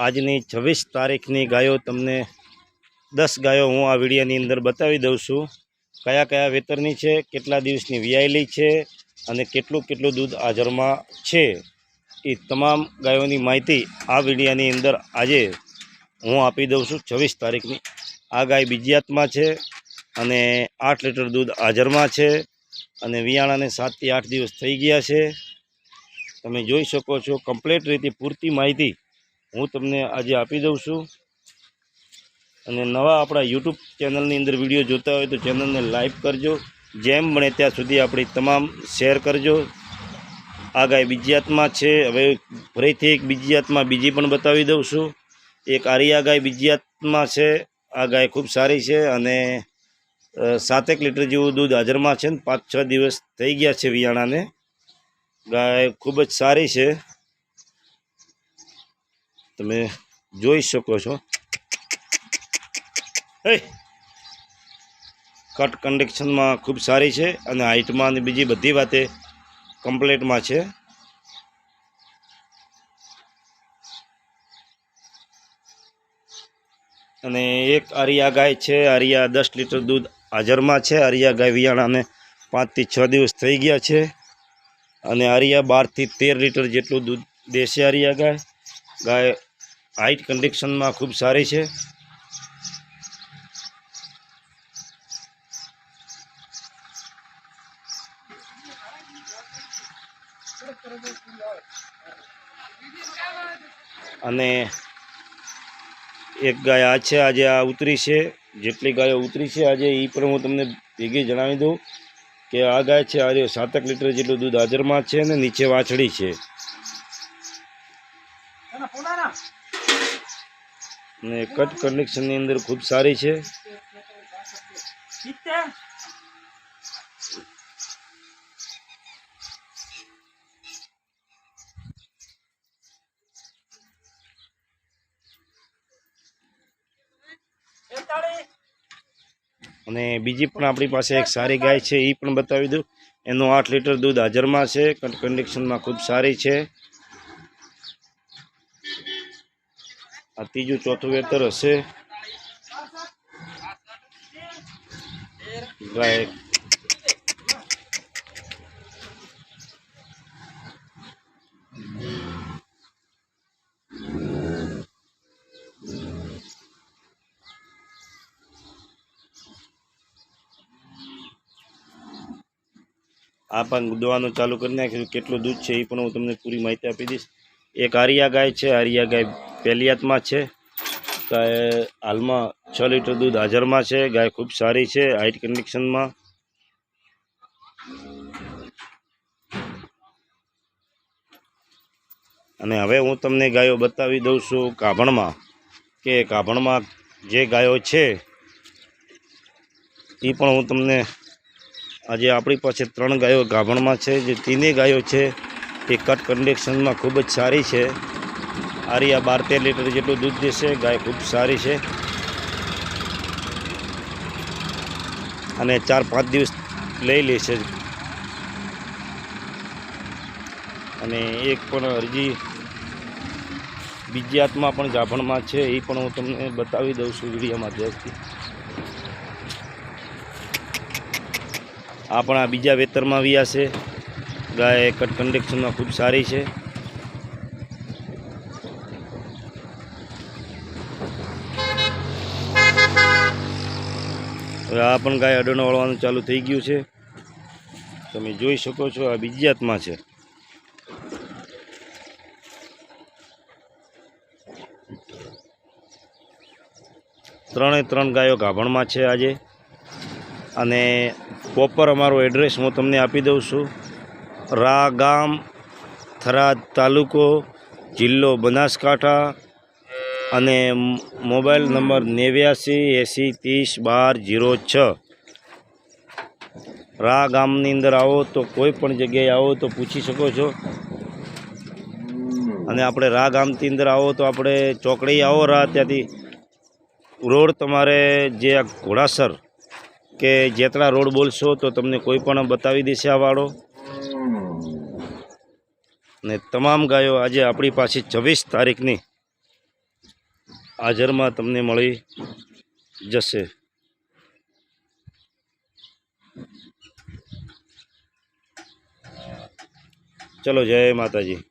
આજની 26 તારીખની ગાયો તમને 10 ગાયો હું આ વિડીયોની અંદર બતાવી દઉં છું। કયા કયા વેતરની છે, કેટલા દિવસની વિયાયેલી છે અને કેટલું દૂધ હાજરમાં છે, એ તમામ ગાયોની માહિતી આ વિડીયોની અંદર આજે હું આપી દઉં છું। 26 તારીખની આ ગાય બીજીયાતમાં છે અને 8 લીટર દૂધ હાજરમાં છે અને વિયાણાને 7 થી 8 દિવસ થઈ ગયા છે। તમે જોઈ શકો છો કમ્પ્લીટ રીતે પૂરતી માહિતી હું તમને આજે આપી દઉં છું। અને નવા આપણા યુટ્યુબ ચેનલની અંદર વિડીયો જોતા હોય તો ચેનલને લાઈક કરજો, જેમ બને ત્યાં સુધી આપણી તમામ શેર કરજો। આ ગાય બીજીયાતમાં છે। હવે ફરીથી એક બીજીયાતમાં બીજી પણ બતાવી દઉં છું। એક આરિયા ગાય બીજીયાતમાં છે। આ ગાય ખૂબ સારી છે અને 7 લીટર જેવું દૂધ હાજરમાં છે ને 5-6 દિવસ થઈ ગયા છે વિયાણાને। ગાય ખૂબ જ સારી છે, તમે જોઈ શકો છો। કટ કન્ડિશનમાં ખૂબ સારી છે અને હાઇટમાં અને બીજી બધી વાતે કમ્પ્લીટમાં છે। અને એક આરિયા ગાય છે। આરિયા 10 લીટર દૂધ હાજરમાં છે। આરિયા ગાય વિયાણાને 5 થી 6 દિવસ થઈ ગયા છે અને આરિયા 12 થી 13 લીટર જેટલું દૂધ દેશે। આરિયા ગાય હાઇટ કન્ડિશનમાં ખૂબ સારી છે। અને એક ગાય આ છે, આજે આ ઉતરી છે। જેટલી ગાયો ઉતરી છે આજે એ પણ હું તમને ભેગી જણાવી દઉં કે આ ગાય છે આજે 7 લીટર જેટલું દૂધ હાજરમાં છે અને નીચે વાછડી છે અને કટ કન્ડિશનની અંદર ખૂબ સારી છે। અને બીજી પણ આપણી પાસે એક સારી ગાય છે, એ પણ બતાવી દઉં। એનું 8 લીટર દૂધ હાજરમાં છે, કટ કન્ડિશનમાં ખૂબ સારી છે। આ ત્રીજું ચોથું વેતર હશે ગાય। આ પણ દોવાનું ચાલુ કરી નાખ્યું, કેટલું દૂધ છે એ પણ હું તમને પૂરી માહિતી આપી દઈશ। એક આરિયા ગાય છે। આરિયા ગાય પહેલિયાતમાં છે। ગાય હાલમાં 6 લીટર દૂધ હાજરમાં છે। ગાય ખૂબ સારી છે હાઇટ કન્ડિશનમાં। અને હવે હું તમને ગાયો બતાવી દઉં છું ગાભણમાં, કે ગાભણમાં જે ગાયો છે એ પણ હું તમને આજે આપણી પાસે 3 ગાયો ગાભણમાં છે। જે 3 ગાયો છે એ કટ કન્ડિશનમાં ખૂબ જ સારી છે। આરિયા 12-13 લીટર જેટલું દૂધ દેશે। ગાય ખૂબ સારી છે અને 4-5 દિવસ લઈ લેશે। અને એક પણ અરજી બીજીયાતમાં પણ ગાભણમાં છે, એ પણ હું તમને બતાવી દઉં છું વિડીયોમાં માધ્યમથી। આ પણ આ બીજા વેતરમાં વિયા છે। ગાય કટ કન્ડિશનમાં ખૂબ સારી છે। હવે આ પણ ગાય અડોણ વળવાનું ચાલુ થઈ ગયું છે, તમે જોઈ શકો છો। આ બીજીયાતમાં છે। ત્રણે 3 ગાયો ગાભણમાં છે આજે। અને પ્રોપર અમારું એડ્રેસ હું તમને આપી દઉં છું। રા ગામ, થરાદ તાલુકો, જિલ્લો બનાસકાંઠા અને મોબાઈલ નંબર 8980301206। રા ગામની અંદર આવો તો કોઈ પણ જગ્યાએ આવો તો પૂછી શકો છો। અને આપણે રા ગામની અંદર આવો તો આપણે ચોકડી આવો રા, ત્યાંથી રોડ તમારે જે આ ઘોડાસર કે જેતળા રોડ બોલશો તો તમને કોઈ પણ બતાવી દેશે આ વાળો। ને તમામ ગાયો આજે આપણી પાસે 26 તારીખની હાજરમાં તમને મળી જશે. ચલો, જય માતાજી.